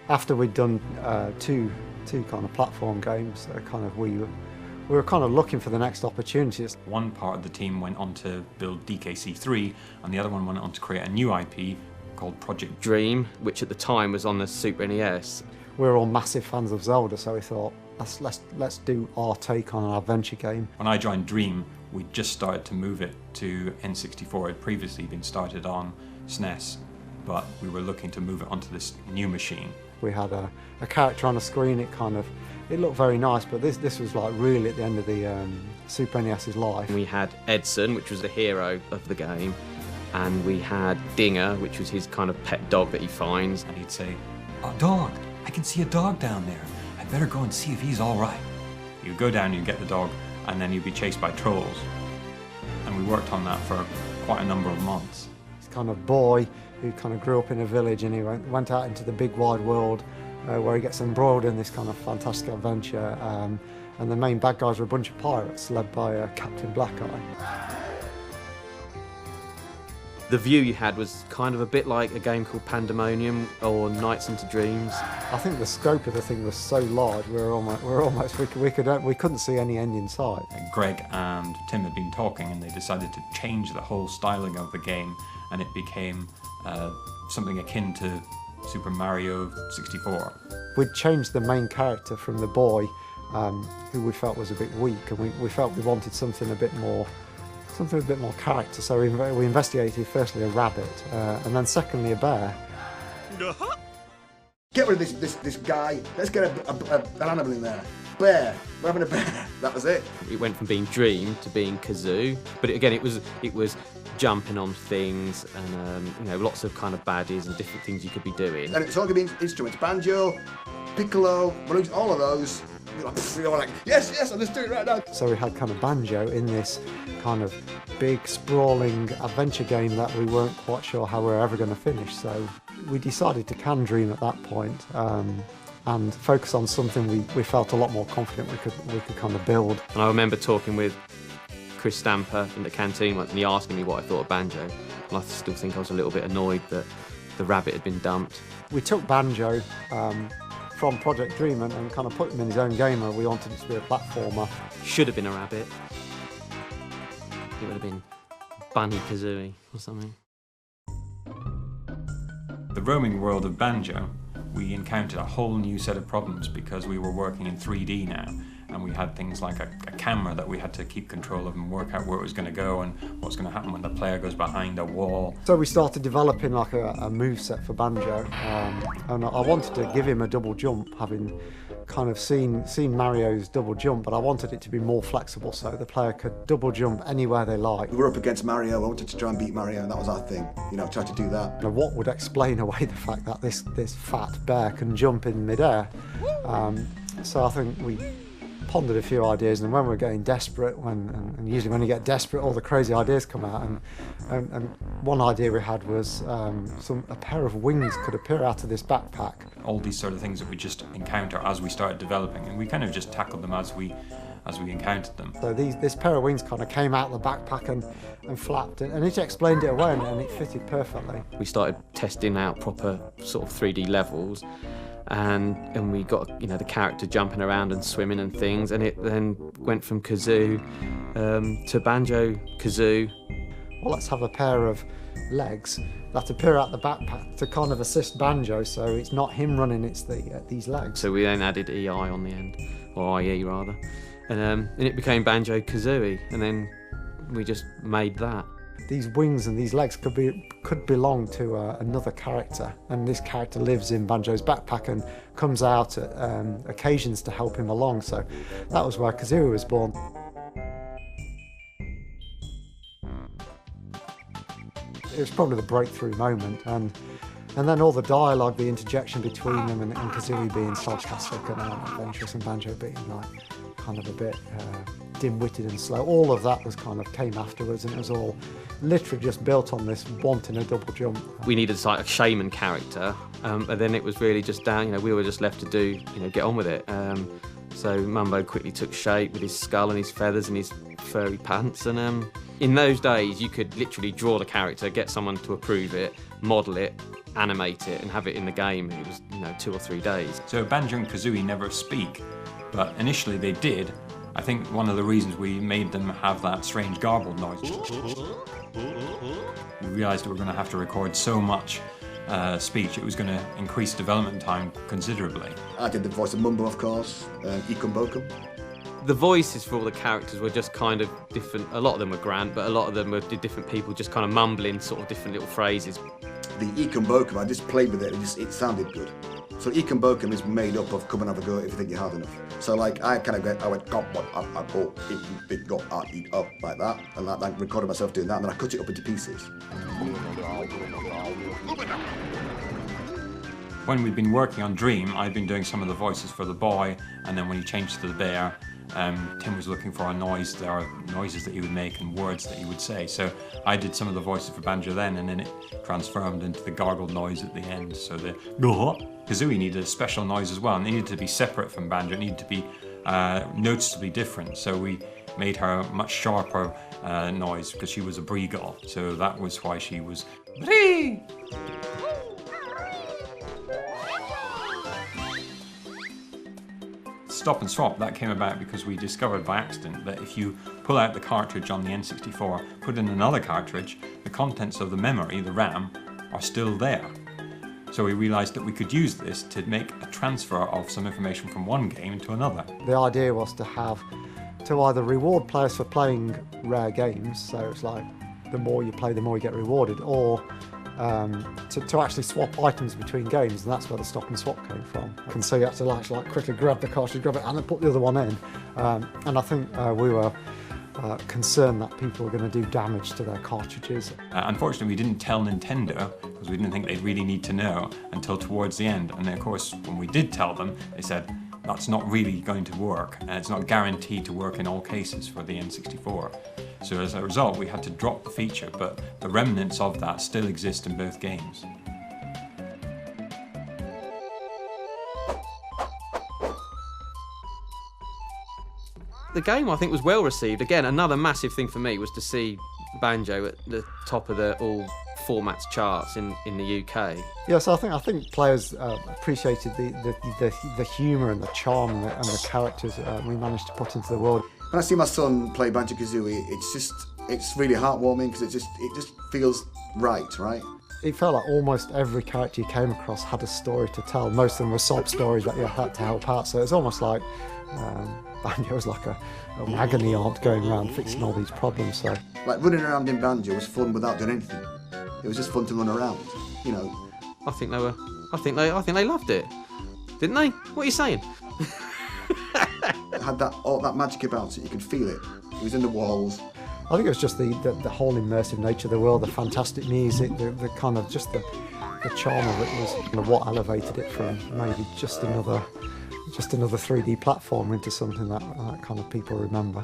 After we'd done two kind of platform games, we were kind of looking for the next opportunities. One part of the team went on to build DKC3, and the other one went on to create a new IP called Project Dream, which at the time was on the Super NES. We were all massive fans of Zelda, so we thought, let's do our take on an adventure game. When I joined Dream, we just started to move it to N64. It had previously been started on SNES, but we were looking to move it onto this new machine. We had a character on a screen. It looked very nice, but this was like really at the end of the Super NES's life. We had Edson, which was the hero of the game, and we had Dinger, which was his kind of pet dog that he finds. And he'd say, "Oh, dog, I can see a dog down there. I'd better go and see if he's all right." You'd go down, you'd get the dog, and then you'd be chased by trolls. And we worked on that for quite a number of months. This kind of boy who kind of grew up in a village, and he went out into the big wide world where he gets embroiled in this kind of fantastic adventure. And the main bad guys were a bunch of pirates led by Captain Blackeye. The view you had was kind of a bit like a game called Pandemonium or Nights into Dreams. I think the scope of the thing was so large, we couldn't see any end in sight. And Greg and Tim had been talking, and they decided to change the whole styling of the game, and it became something akin to Super Mario 64. We'd changed the main character from the boy, who we felt was a bit weak, and we felt we wanted something with a bit more character. So we investigated firstly a rabbit, and then secondly a bear. Get rid of this guy. Let's get an animal in there. Bear. We're having a bear. That was it. It went from being Dream to being Kazoo, but again it was jumping on things and lots of kind of baddies and different things you could be doing. And it's all going to be instruments: banjo, piccolo, all of those. You're like, yes, I'll just do it right now. So we had kind of banjo in this kind of big, sprawling adventure game that we weren't quite sure how we were ever going to finish. So we decided to can Dream at that point, and focus on something we felt a lot more confident we could kind of build. And I remember talking with Chris Stamper in the canteen once, and he asking me what I thought of banjo. And I still think I was a little bit annoyed that the rabbit had been dumped. We took banjo from Project Dream and kind of put him in his own game, and we wanted it to be a platformer. Should have been a rabbit. It would have been Bunny Kazooie or something. The roaming world of banjo, we encountered a whole new set of problems because we were working in 3D now, and we had things like a camera that we had to keep control of and work out where it was going to go and what's going to happen when the player goes behind a wall. So we started developing like a moveset for banjo, and I wanted to give him a double jump, having kind of seen Mario's double jump, but I wanted it to be more flexible so the player could double jump anywhere they like. We were up against Mario. I wanted to try and beat Mario, and that was our thing. Try to do that. Now, what would explain away the fact that this fat bear can jump in midair? So I think we pondered a few ideas, and when we were getting desperate, and usually when you get desperate, all the crazy ideas come out. And one idea we had was a pair of wings could appear out of this backpack. All these sort of things that we just encounter as we started developing, and we kind of just tackled them as we encountered them. So this pair of wings kind of came out of the backpack and flapped, and it explained it away, and it fitted perfectly. We started testing out proper sort of 3D levels. And we got the character jumping around and swimming and things, and it then went from Kazoo to Banjo Kazoo. Well, let's have a pair of legs that appear out the backpack to kind of assist Banjo, so it's not him running, it's these legs. So we then added EI on the end, or IE rather, and it became Banjo Kazooie, and then we just made that. These wings and these legs could belong to another character, and this character lives in Banjo's backpack and comes out at occasions to help him along. So that was where Kazooie was born. It was probably the breakthrough moment, and then all the dialogue, the interjection between them, and Kazooie being sarcastic and adventurous, and Banjo being kind of a bit dim-witted and slow. All of that came afterwards, and it was all literally just built on this wanting a double jump. We needed like a shaman character, and then it was really just down. We were just left to do, get on with it. So Mumbo quickly took shape with his skull and his feathers and his furry pants, and In those days, you could literally draw the character, get someone to approve it, model it, animate it, and have it in the game. It was, 2 or 3 days. So Banjo and Kazooie never speak, but initially they did. I think one of the reasons we made them have that strange garbled noise. We realised we were going to have to record so much speech, it was going to increase development time considerably. I did the voice of Mumbo, of course, Ikum Bokum. The voices for all the characters were just kind of different. A lot of them were Grant, but a lot of them were different people just kind of mumbling sort of different little phrases. The Ikum Bokum, I just played with it, it sounded good. So Ikum Bokum is made up of come and have a go if you think you're hard enough. So like I went got what it got eat up like that, and I recorded myself doing that, and then I cut it up into pieces. When we'd been working on Dream, I'd been doing some of the voices for the boy, and then when he changed to the bear, Tim was looking for a noise. There are noises that he would make and words that he would say. So I did some of the voices for Banjo then, and then it transformed into the gargled noise at the end. So the Kazooie needed a special noise as well, and it needed to be separate from Banjo. It needed to be noticeably different. So we made her a much sharper noise because she was a Breagull. So that was why she was Bree. Stop and Swap, that came about because we discovered by accident that if you pull out the cartridge on the N64, put in another cartridge, the contents of the memory, the RAM, are still there. So we realised that we could use this to make a transfer of some information from one game into another. The idea was to either reward players for playing rare games, so it's like the more you play, the more you get rewarded, or to actually swap items between games, and that's where the Stop and Swap came from. And so you have to actually quickly grab the cartridge, grab it, and then put the other one in. And I think we were concerned that people were going to do damage to their cartridges. Unfortunately, we didn't tell Nintendo because we didn't think they'd really need to know until towards the end. And then, of course, when we did tell them, they said, that's not really going to work, and it's not guaranteed to work in all cases for the N64. So as a result, we had to drop the feature, but the remnants of that still exist in both games. The game, I think, was well received. Again, another massive thing for me was to see Banjo at the top of the all formats charts in the UK. Yes, I think players appreciated the humour and the charm and the characters we managed to put into the world. When I see my son play Banjo-Kazooie, it's really heartwarming because it just feels right? It felt like almost every character you came across had a story to tell. Most of them were sob stories that you had to help out. So it's almost like Banjo was like a agony aunt going around fixing all these problems. So like running around in Banjo was fun without doing anything. It was just fun to run around, I think they loved it, didn't they? What are you saying? It had all that magic about it. You could feel it. It was in the walls. I think it was just the whole immersive nature of the world, the fantastic music, the kind of just the charm of it was what elevated it from maybe just another 3D platform into something that kind of people remember.